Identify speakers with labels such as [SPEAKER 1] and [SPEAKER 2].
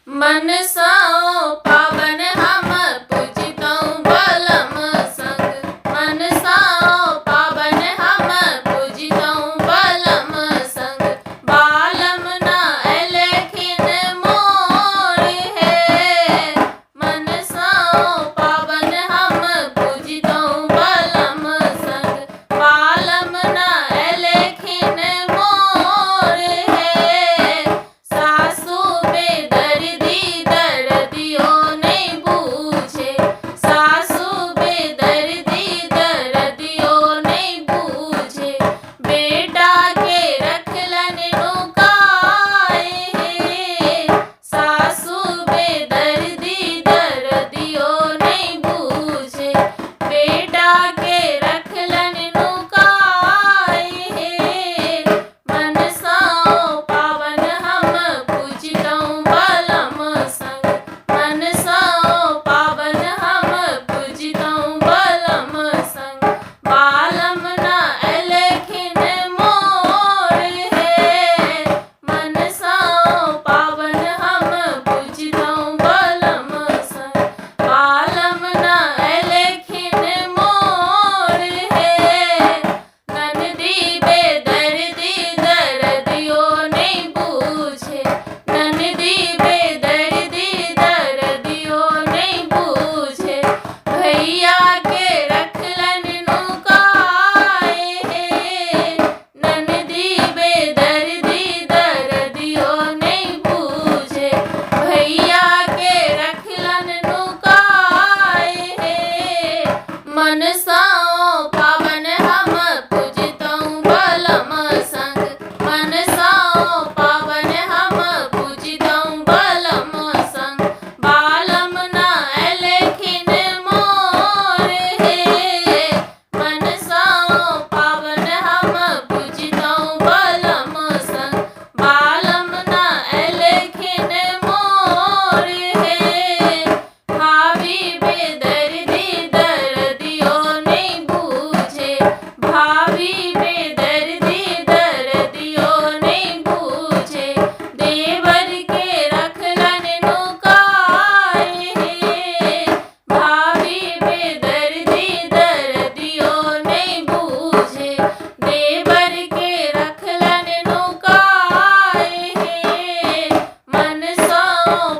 [SPEAKER 1] मनसाओ पावन हम पूजितौं बलम संग। मनसाओ पावन हम पूजितौं बलम संग। बालम न अलेखिन मोर हे। मनसाओ पावन हम पूजितौं बलम संग। बालम न अलेखिन मोर हे। सासु बेदर्दी दर्दियो नहीं बूझे। सासु बेदर्दी दर्दियो नहीं बूझे। बेटा के रखलन नुकाए हे। सासु बेदर्दी दर्दियो नहीं बूझे। बेटा के रखलन नुकाए हे। मनसाओ पावन हम पूजितौं बलम संग। मनसाओ पावन हम पूजितौं बलम संग। बालम न अलेखिन मोर हे। मनसाओ पावन हम पूजितौं बलम संग। बालम न अलेखिन मोर हे। ननदी बेदर्दी दर्दियो नहीं बूझे। ननदी बेदर्दी दर्दियो नहीं बूझे। भैया के रखलन नुकाए हे। ननदी बेदर्दी दर्दियो नहीं बूझे। भैया के रखलन नुकाए हे। मनसाओ पावन हम पूजितौं बलम संग। मनसाओ पावन हम पूजितौं बलम संग। बालम न अलेखिन मोर हे। मनसाओ पावन हम पूजितौं बलम संग। बालम न अलेखिन मोर हे। भाभी बेदर्दी दर्दियो नहीं बूझे। भाभी बेदर्दी दर्दियो नहीं बूझे। देवर के रखलन नुकाए हे। भाभी बेदर्दी दर्दियो नहीं बूझे। देवर के रखलन नुकाए हे। मनसाओ